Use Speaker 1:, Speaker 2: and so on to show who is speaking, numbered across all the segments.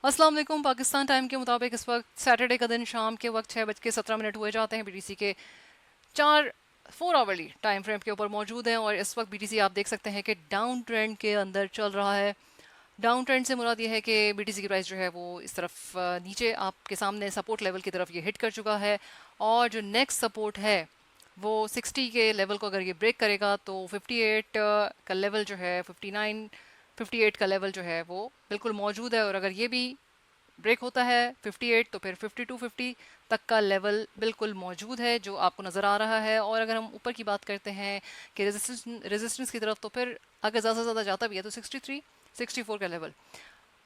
Speaker 1: अस्सलाम वालेकुम। पाकिस्तान टाइम के मुताबिक इस वक्त सैटरडे का दिन शाम के वक्त 6:17 हुए जाते हैं। बीटीसी के चार 4 आवरली टाइम फ्रेम के ऊपर मौजूद हैं और इस वक्त बीटीसी आप देख सकते हैं कि डाउन ट्रेंड के अंदर चल रहा है। डाउन ट्रेंड से मुराद ये है कि बीटीसी की प्राइस जो है वो इस तरफ नीचे आपके सामने सपोर्ट लेवल की तरफ ये हिट कर चुका है और जो नेक्स्ट सपोर्ट है वो 60 के लेवल को अगर ये ब्रेक करेगा तो 58 का लेवल जो है 59 58 का लेवल जो है वो बिल्कुल मौजूद है। और अगर ये भी ब्रेक होता है 58 तो फिर 52-50 तक का लेवल बिल्कुल मौजूद है जो आपको नज़र आ रहा है। और अगर हम ऊपर की बात करते हैं कि रेजिस्टेंस की तरफ तो फिर अगर ज़्यादा से ज़्यादा जाता भी है तो 63 64 का लेवल।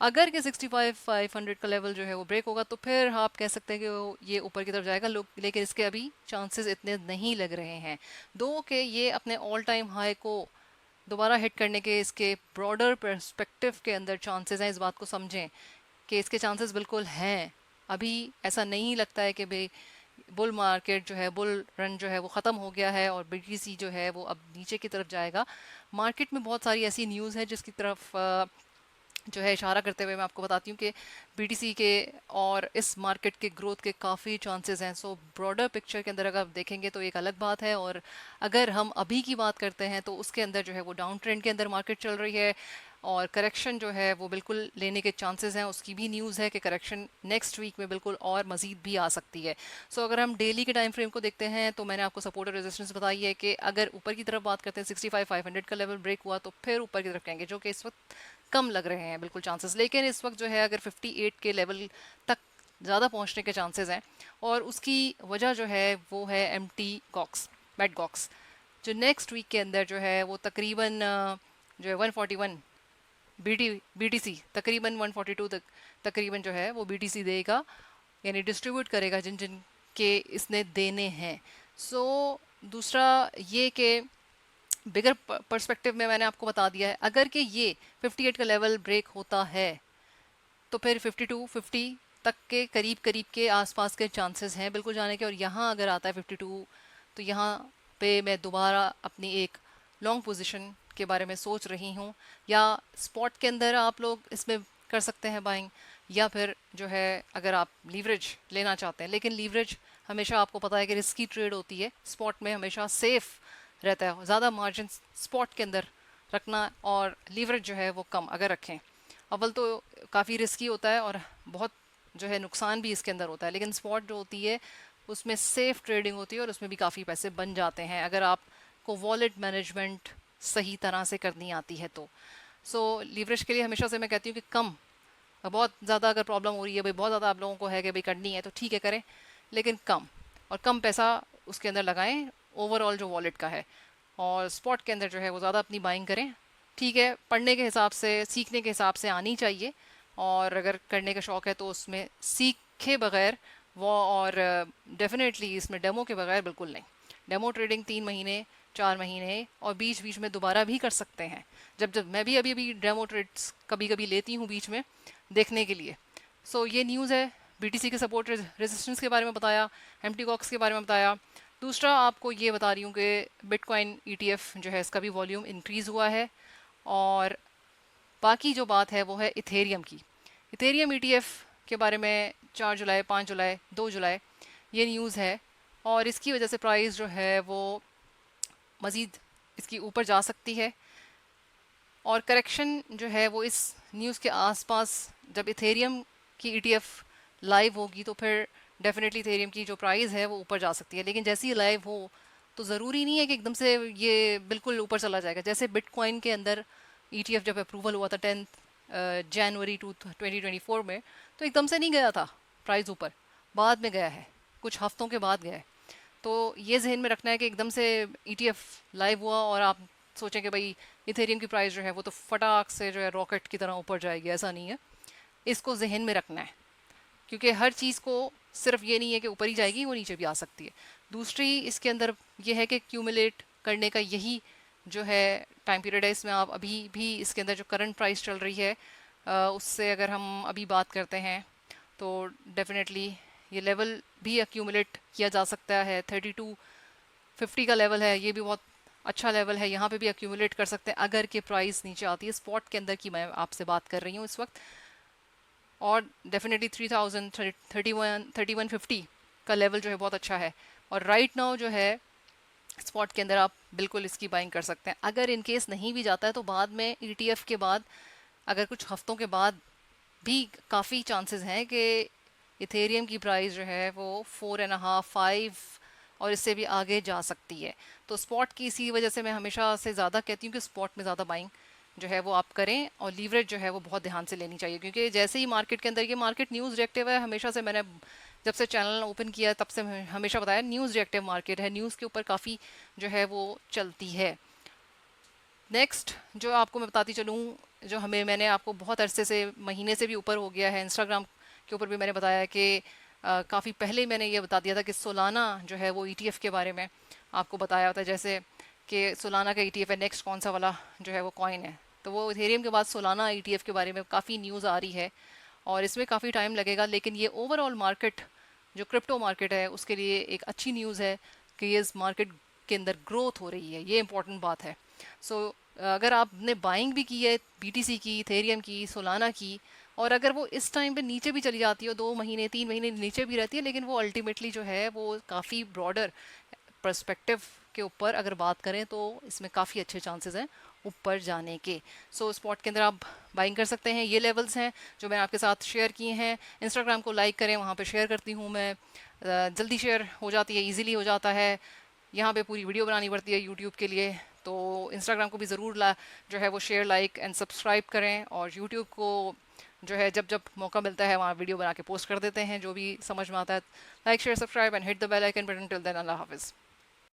Speaker 1: अगर कि 65-500 का लेवल जो है वो ब्रेक होगा तो फिर आप कह सकते हैं कि वो ये ऊपर की तरफ जाएगा लोग, लेकिन इसके अभी चांसेस इतने नहीं लग रहे हैं। दो कि ये अपने ऑल टाइम हाई को दोबारा हिट करने के इसके ब्रॉडर पर्सपेक्टिव के अंदर चांसेस हैं। इस बात को समझें कि इसके चांसेस बिल्कुल हैं। अभी ऐसा नहीं लगता है कि भाई बुल मार्केट जो है, बुल रन जो है वो ख़त्म हो गया है और बीटीसी जो है वो अब नीचे की तरफ जाएगा। मार्केट में बहुत सारी ऐसी न्यूज़ है जिसकी तरफ जो है इशारा करते हुए मैं आपको बताती हूँ कि बीटीसी के और इस मार्केट के ग्रोथ के काफ़ी चांसेस हैं। सो ब्रॉडर पिक्चर के अंदर अगर आप देखेंगे तो एक अलग बात है। और अगर हम अभी की बात करते हैं तो उसके अंदर जो है वो डाउन ट्रेंड के अंदर मार्केट चल रही है और करेक्शन जो है वो बिल्कुल लेने के चांसेस हैं। उसकी भी न्यूज़ है कि करेक्शन नेक्स्ट वीक में बिल्कुल और मज़ीद भी आ सकती है। सो अगर हम डेली के टाइम फ्रेम को देखते हैं तो मैंने आपको सपोर्ट और रेजिस्टेंस बताई है कि अगर ऊपर की तरफ बात करते हैं 65-500 का लेवल ब्रेक हुआ तो फिर ऊपर की तरफ कहेंगे, जो कि इस वक्त कम लग रहे हैं बिल्कुल चांसेस। लेकिन इस वक्त जो है अगर 58 के लेवल तक ज़्यादा पहुंचने के चांसेस हैं और उसकी वजह जो है वो है एम्प्टी गॉक्स, बेड गॉक्स, जो नेक्स्ट वीक के अंदर जो है वो तकरीबन जो है 141 बीटीसी तकरीबन 142 तक तकरीबन जो है वो बीटीसी देगा, यानी डिस्ट्रीब्यूट करेगा जिन जिन के इसने देने हैं। सो दूसरा ये कि बिगर पर्सपेक्टिव में मैंने आपको बता दिया है अगर कि ये 58 का लेवल ब्रेक होता है तो फिर 52-50 तक के करीब करीब के आसपास के चांसेस हैं बिल्कुल जाने के। और यहाँ अगर आता है 52 तो यहाँ पे मैं दोबारा अपनी एक लॉन्ग पोजीशन के बारे में सोच रही हूँ। या स्पॉट के अंदर आप लोग इसमें कर सकते हैं बाइंग, या फिर जो है अगर आप लीवरेज लेना चाहते हैं, लेकिन लीवरेज हमेशा आपको पता है कि रिस्की ट्रेड होती है। स्पॉट में हमेशा सेफ रहता है, ज़्यादा मार्जिन स्पॉट के अंदर रखना और लीवरेज जो है वो कम अगर रखें। अव्वल तो काफ़ी रिस्की होता है और बहुत जो है नुकसान भी इसके अंदर होता है, लेकिन स्पॉट जो होती है उसमें सेफ ट्रेडिंग होती है और उसमें भी काफ़ी पैसे बन जाते हैं अगर आपको वॉलेट मैनेजमेंट सही तरह से करनी आती है तो। सो लीवरेज के लिए हमेशा से मैं कहती हूँ कि कम, बहुत ज़्यादा अगर प्रॉब्लम हो रही है भाई, बहुत ज़्यादा आप लोगों को है कि भाई करनी है तो ठीक है करें, लेकिन कम और कम पैसा उसके अंदर लगाएं ओवरऑल जो वॉलेट का है। और स्पॉट के अंदर जो है वो ज़्यादा अपनी बाइंग करें। ठीक है, पढ़ने के हिसाब से, सीखने के हिसाब से आनी चाहिए और अगर करने का शौक़ है तो उसमें सीखे बगैर वो, और डेफिनेटली इसमें डेमो के बगैर बिल्कुल नहीं। डेमो ट्रेडिंग 3 महीने 4 महीने और बीच बीच में दोबारा भी कर सकते हैं। जब जब मैं भी अभी अभी डेमो ट्रेड्स कभी कभी लेती हूँ बीच में देखने के लिए। सो ये न्यूज़ है, बीटीसी के सपोर्ट रेजिस्टेंस के बारे में बताया, एम्प्टी कॉक्स के बारे में बताया। दूसरा आपको ये बता रही हूँ कि बिटकॉइन ईटीएफ जो है इसका भी वॉल्यूम इंक्रीज़ हुआ है। और बाकी जो बात है वो है इथेरियम की। इथेरियम ईटीएफ के बारे में 4 जुलाई, 5 जुलाई, 2 जुलाई ये न्यूज़ है और इसकी वजह से प्राइस जो है वो मज़ीद इसकी ऊपर जा सकती है। और करेक्शन जो है वो इस न्यूज़ के आसपास, जब इथेरियम की ईटीएफ लाइव होगी तो फिर डेफिनेटली इथेरियम की जो प्राइस है वो ऊपर जा सकती है। लेकिन जैसे ही लाइव हो तो ज़रूरी नहीं है कि एकदम से ये बिल्कुल ऊपर चला जाएगा। जैसे बिटकॉइन के अंदर ईटीएफ जब अप्रूवल हुआ था 10 जनवरी 2024 में, तो एकदम से नहीं गया था प्राइस ऊपर, बाद में गया है, कुछ हफ्तों के बाद गया है। तो ये जहन में रखना है कि एकदम से ईटीएफ लाइव हुआ और आप सोचें कि भाई इथेरियम की प्राइस जो है वो तो फटाक से जो है रॉकेट की तरह ऊपर जाएगी, ऐसा नहीं है। इसको जहन में रखना है क्योंकि हर चीज़ को सिर्फ ये नहीं है कि ऊपर ही जाएगी, वो नीचे भी आ सकती है। दूसरी इसके अंदर ये है कि क्यूमुलेट करने का यही जो है टाइम पीरियड है। इसमें आप अभी भी इसके अंदर जो करंट प्राइस चल रही है उससे अगर हम अभी बात करते हैं तो डेफिनेटली ये लेवल भी एक्यूमुलेट किया जा सकता है। 3250 का लेवल है, ये भी बहुत अच्छा लेवल है, यहाँ पे भी एक्यूमुलेट कर सकते हैं अगर के प्राइस नीचे आती है। स्पॉट के अंदर की मैं आपसे बात कर रही हूँ इस वक्त। और डेफिनेटली 3000 3150 का लेवल जो है बहुत अच्छा है। और राइट नाउ जो है स्पॉट के अंदर आप बिल्कुल इसकी बाइंग कर सकते हैं। अगर इन केस नहीं भी जाता है तो बाद में ईटीएफ के बाद अगर कुछ हफ्तों के बाद भी काफ़ी चांसेस हैं कि इथेरियम की प्राइस जो है वो 4.5 5 और इससे भी आगे जा सकती है। तो स्पॉट की इसी वजह से मैं हमेशा से ज़्यादा कहती हूँ कि स्पॉट में ज़्यादा बाइंग जो है वो आप करें, और लीवरेज जो है वो बहुत ध्यान से लेनी चाहिए, क्योंकि जैसे ही मार्केट के अंदर, ये मार्केट न्यूज़ रिएक्टिव है, हमेशा से मैंने जब से चैनल ओपन किया तब से हमेशा बताया न्यूज़ रिएक्टिव मार्केट है, न्यूज़ के ऊपर काफ़ी जो है वो चलती है। नेक्स्ट जो आपको मैं बताती चलूँ, जो मैंने आपको बहुत अरसे से, महीने से भी ऊपर हो गया है, इंस्टाग्राम के ऊपर भी मैंने बताया कि काफ़ी पहले मैंने ये बता दिया था कि सोलाना जो है वो ईटीएफ के बारे में आपको बताया होता है, जैसे कि सोलाना का ईटीएफ है, नेक्स्ट कौन सा वाला जो है वो कॉइन है। तो वो इथेरियम के बाद सोलाना ईटीएफ के बारे में काफ़ी न्यूज़ आ रही है, और इसमें काफ़ी टाइम लगेगा, लेकिन ये ओवरऑल मार्केट जो क्रिप्टो मार्केट है उसके लिए एक अच्छी न्यूज़ है कि ये इस मार्केट के अंदर ग्रोथ हो रही है, ये इंपॉर्टेंट बात है। सो अगर आपने बाइंग भी की है बीटीसी की, इथेरियम की, सोलाना की, और अगर वो इस टाइम पे नीचे भी चली जाती है, 2 महीने 3 महीने नीचे भी रहती है, लेकिन वो अल्टीमेटली जो है वो काफ़ी ब्रॉडर पर्सपेक्टिव के ऊपर अगर बात करें तो इसमें काफ़ी अच्छे चांसेस हैं ऊपर जाने के। सो स्पॉट के अंदर आप बाइंग कर सकते हैं। ये लेवल्स हैं जो मैंने आपके साथ शेयर किए हैं। इंस्टाग्राम को लाइक करें, वहाँ पे शेयर करती हूँ मैं, जल्दी शेयर हो जाती है, इजीली हो जाता है। यहाँ पे पूरी वीडियो बनानी पड़ती है यूट्यूब के लिए, तो इंस्टाग्राम को भी ज़रूर जो है वो शेयर, लाइक एंड सब्सक्राइब करें, और यूट्यूब को जो है जब जब मौका मिलता है वहाँ वीडियो बना के पोस्ट कर देते हैं जो भी समझ में आता है। Like share subscribe and hit the bell icon button. Till then, अल्लाह हाफिज़।